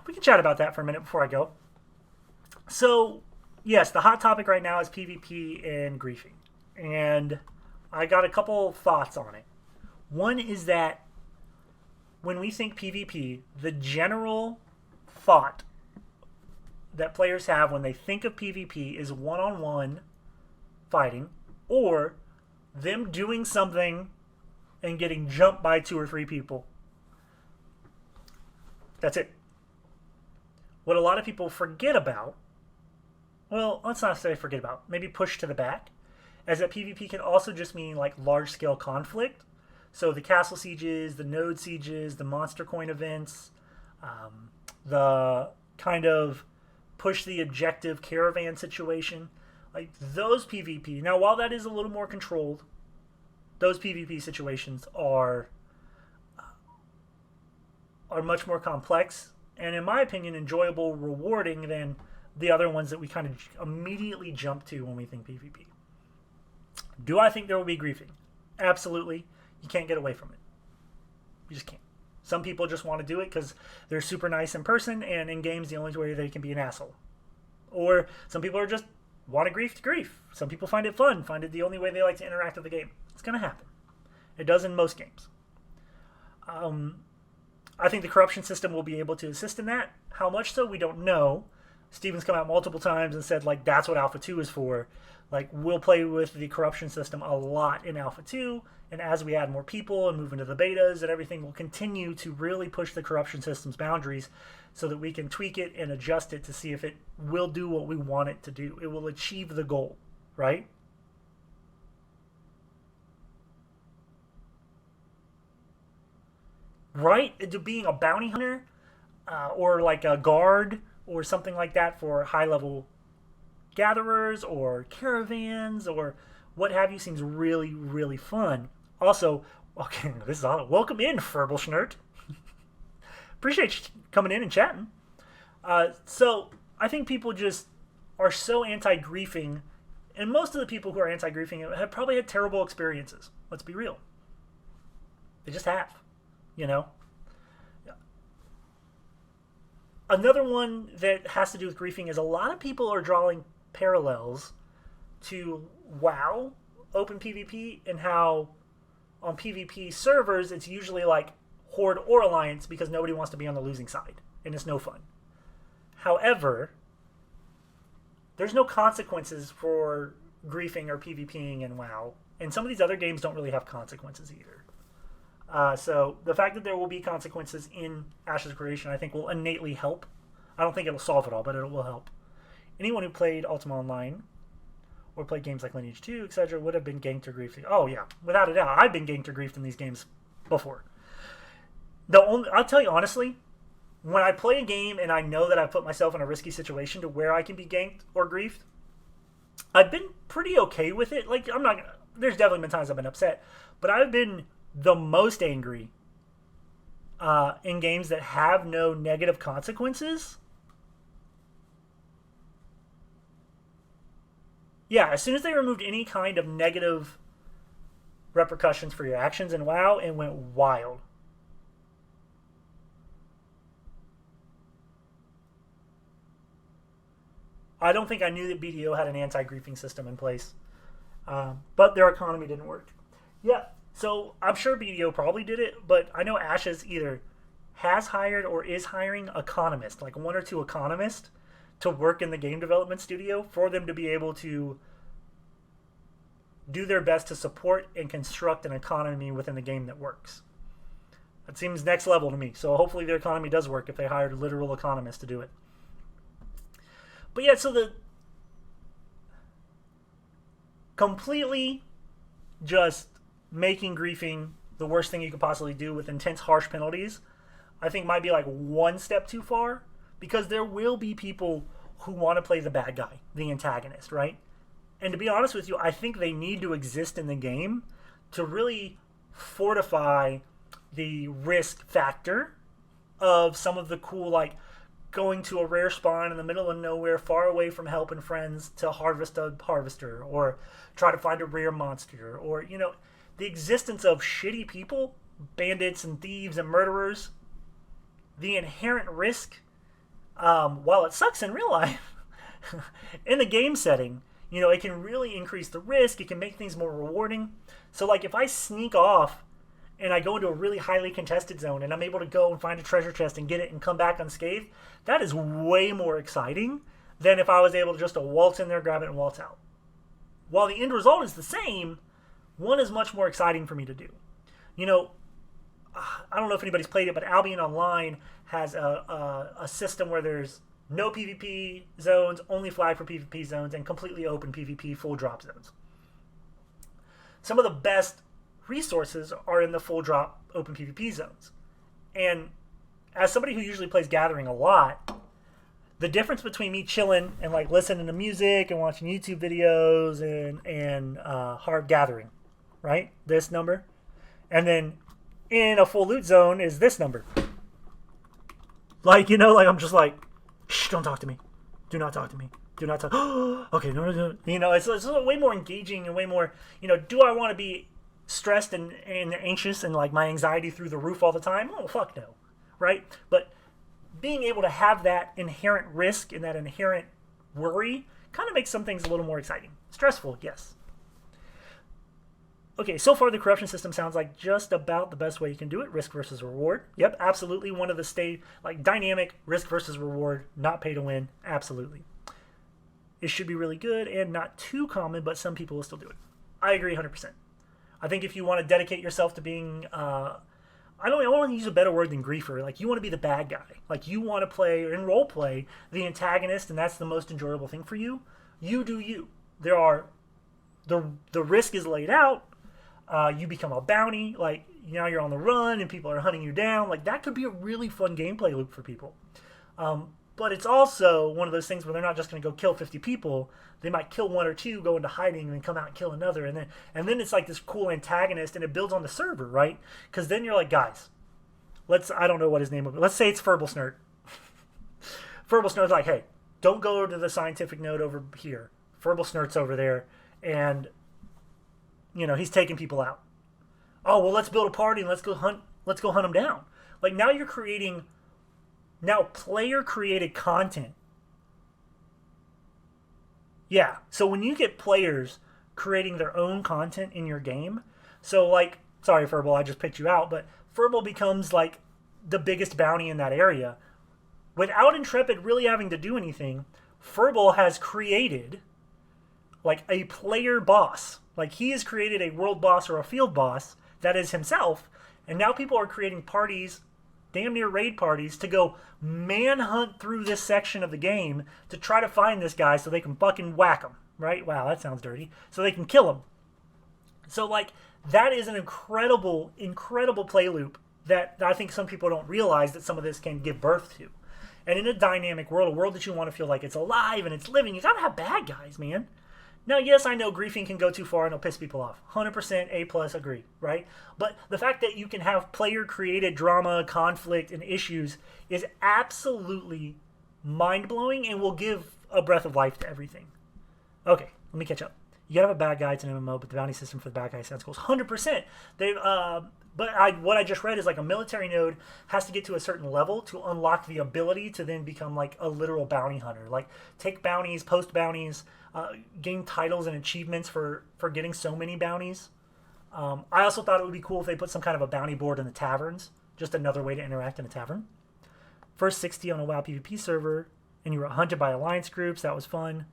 we can chat about that for a minute before I go. So, yes, the hot topic right now is PvP and griefing. And I got a couple thoughts on it. One is that when we think PvP, the general thought that players have when they think of PvP is one-on-one fighting or them doing something and getting jumped by 2 or 3 people. That's it. What a lot of people forget about, well, let's not say forget about, maybe push to the back, is that PvP can also just mean like large-scale conflict. So the castle sieges, the node sieges, the monster coin events, the kind of push the objective caravan situation, like those PvP. Now, while that is a little more controlled, those PvP situations are much more complex and, in my opinion, enjoyable, rewarding than the other ones that we kind of immediately jump to when we think PvP. Do I think there will be griefing? Absolutely. You can't get away from it. You just can't. Some people just want to do it because they're super nice in person, and in games the only way they can be an asshole. Or some people are just want to grief to grief. Some people find it fun, find it the only way they like to interact with the game. It's going to happen. It does in most games. I think the corruption system will be able to assist in that. How much so, we don't know. Steven's come out multiple times and said, like, that's what Alpha 2 is for. Like, we'll play with the corruption system a lot in Alpha 2, and as we add more people and move into the betas and everything, we'll continue to really push the corruption system's boundaries so that we can tweak it and adjust it to see if it will do what we want it to do. It will achieve the goal, right? Right? Being a bounty hunter or like a guard or something like that for high-level gatherers or caravans or what have you seems really, really fun. Also, okay, this is all. Welcome in, Furbelschnert. Appreciate you coming in and chatting. So I think people just are so anti-griefing, and most of the people who are anti-griefing have probably had terrible experiences. Let's be real. They just have, you know. Another one that has to do with griefing is a lot of people are drawing parallels to WoW, Open PvP, and how on PvP servers it's usually like Horde or Alliance because nobody wants to be on the losing side, and it's no fun. However, there's no consequences for griefing or PvPing in WoW, and some of these other games don't really have consequences either. So the fact that there will be consequences in Ashes of Creation, I think, will innately help. I don't think it'll solve it all, but it will help. Anyone who played Ultima Online or played games like Lineage 2, etc., would have been ganked or griefed. Oh, yeah, without a doubt. I've been ganked or griefed in these games before. I'll tell you honestly, when I play a game and I know that I've put myself in a risky situation to where I can be ganked or griefed, I've been pretty okay with it. Like, there's definitely been times I've been upset, but I've been the most angry in games that have no negative consequences. Yeah, as soon as they removed any kind of negative repercussions for your actions in WoW, it went wild. I don't think I knew that BDO had an anti-griefing system in place, but their economy didn't work. Yeah, so I'm sure BDO probably did it, but I know Ashes either has hired or is hiring economists, like 1 or 2 economists, to work in the game development studio for them to be able to do their best to support and construct an economy within the game that works. That seems next level to me. So hopefully their economy does work if they hired literal economists to do it. But yeah, so the completely just making griefing the worst thing you could possibly do with intense, harsh penalties, I think might be like one step too far, because there will be people who want to play the bad guy, the antagonist, right? And to be honest with you, I think they need to exist in the game to really fortify the risk factor of some of the cool, like, going to a rare spawn in the middle of nowhere, far away from help and friends, to harvest a harvester, or try to find a rare monster, or, you know, the existence of shitty people, bandits and thieves and murderers, the inherent risk While it sucks in real life, in the game setting, it can really increase the risk. It can make things more rewarding. So, like, if I sneak off and I go into a really highly contested zone and I'm able to go and find a treasure chest and get it and come back unscathed, that is way more exciting than if I was able to just waltz in there, grab it, and waltz out. While the end result is the same, one is much more exciting for me to do. I don't know if anybody's played it, but Albion Online has a system where there's no PvP zones, only flag for PvP zones, and completely open PvP full drop zones. Some of the best resources are in the full drop open PvP zones. And as somebody who usually plays Gathering a lot, the difference between me chilling and like listening to music and watching YouTube videos and hard Gathering, right? This number. And then in a full loot zone is this number. Like, I'm just like, shh, don't talk to me. Do not talk to me. Do not talk. Okay, no. It's way more engaging and way more, do I want to be stressed and anxious and like my anxiety through the roof all the time? Oh, fuck no. Right? But being able to have that inherent risk and that inherent worry kind of makes some things a little more exciting. Stressful, yes. Okay, so far the corruption system sounds like just about the best way you can do it. Risk versus reward. Yep, absolutely. One of the dynamic risk versus reward, not pay to win. Absolutely. It should be really good and not too common, but some people will still do it. I agree 100%. I think if you want to dedicate yourself to being, I want to use a better word than griefer. Like, you want to be the bad guy. Like, you want to play and role play the antagonist, and that's the most enjoyable thing for you. You do you. The risk is laid out. You become a bounty, like now you're on the run and people are hunting you down. Like, that could be a really fun gameplay loop for people. But it's also one of those things where they're not just going to go kill 50 people. They might kill one or two, go into hiding, and then come out and kill another. And then it's like this cool antagonist, and it builds on the server, right? Because then you're like, guys, I don't know what his name will be. Let's say it's Furball Snurt's like, hey, don't go to the scientific node over here. Furball Snurt's over there, and he's taking people out. Oh, well, let's build a party and let's go hunt them down. Like, now you're creating player created content. Yeah. So when you get players creating their own content in your game, so like, sorry, Furball, I just picked you out, but Furball becomes like the biggest bounty in that area. Without Intrepid really having to do anything, Furball has created like a player boss. Like, he has created a world boss or a field boss that is himself, and now people are creating parties, damn near raid parties, to go manhunt through this section of the game to try to find this guy so they can fucking whack him, right? Wow, that sounds dirty. So they can kill him. So, like, that is an incredible, incredible play loop that I think some people don't realize that some of this can give birth to. And in a dynamic world, a world that you want to feel like it's alive and it's living, you gotta have bad guys, man. Now, yes, I know griefing can go too far and it'll piss people off. 100% A+, agree, right? But the fact that you can have player-created drama, conflict, and issues is absolutely mind-blowing and will give a breath of life to everything. Okay, let me catch up. You gotta have a bad guy, it's an MMO, but the bounty system for the bad guy sounds cool. 100%. What I just read is like a military node has to get to a certain level to unlock the ability to then become like a literal bounty hunter. Like, take bounties, post bounties, gain titles and achievements for getting so many bounties. I also thought it would be cool if they put some kind of a bounty board in the taverns. Just another way to interact in a tavern. First 60 on a WoW PvP server, and you were hunted by alliance groups. That was fun.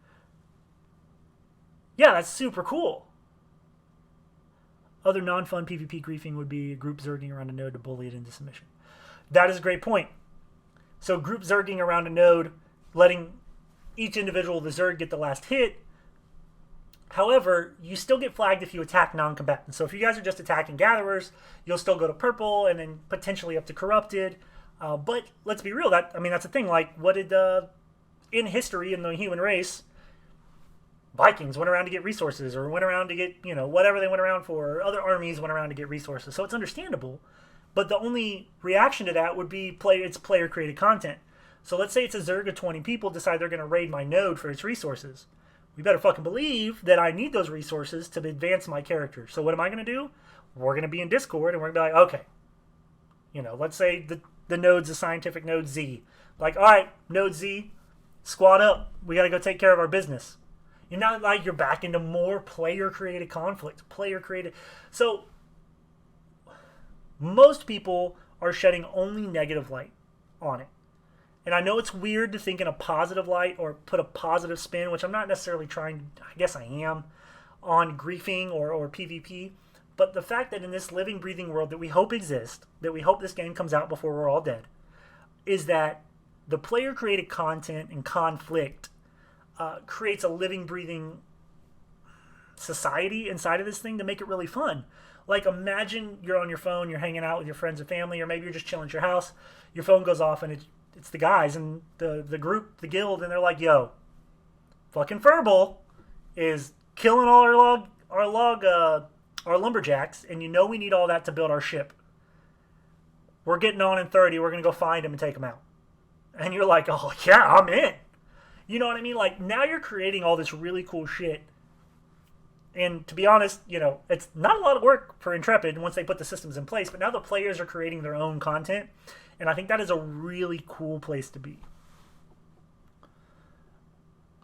Yeah, that's super cool. Other non-fun PvP griefing would be group zerging around a node to bully it into submission. That is a great point. So group zerging around a node, letting each individual of the zerg get the last hit. However, you still get flagged if you attack non-combatants. So if you guys are just attacking gatherers, you'll still go to purple and then potentially up to corrupted. But let's be real, that's the thing. Like, what did in history in the human race, Vikings went around to get resources, or went around to get, whatever they went around for, or other armies went around to get resources. So it's understandable. But the only reaction to that would be player-created content. So let's say it's a Zerg of 20 people decide they're going to raid my node for its resources. We better fucking believe that I need those resources to advance my character. So what am I going to do? We're going to be in Discord, and we're going to be like, okay, let's say the nodes, the scientific node Z. Like, all right, node Z, squad up. We got to go take care of our business. You're not like you're back into more player-created conflict, player-created. So most people are shedding only negative light on it. And I know it's weird to think in a positive light or put a positive spin, which I'm not necessarily trying, I guess I am, on griefing or PvP. But the fact that in this living, breathing world that we hope exists, that we hope this game comes out before we're all dead, is that the player-created content and conflict creates a living, breathing society inside of this thing to make it really fun. Like, imagine you're on your phone, you're hanging out with your friends and family, or maybe you're just chilling at your house, your phone goes off, and it's the guys and the group, the guild, and they're like, yo, fucking Furball is killing all our lumberjacks, and you know we need all that to build our ship. We're getting on in 30, we're going to go find him and take him out. And you're like, oh, yeah, I'm in. You know what I mean? Like, now you're creating all this really cool shit. And to be honest, you know, it's not a lot of work for Intrepid once they put the systems in place, but now the players are creating their own content. And I think that is a really cool place to be.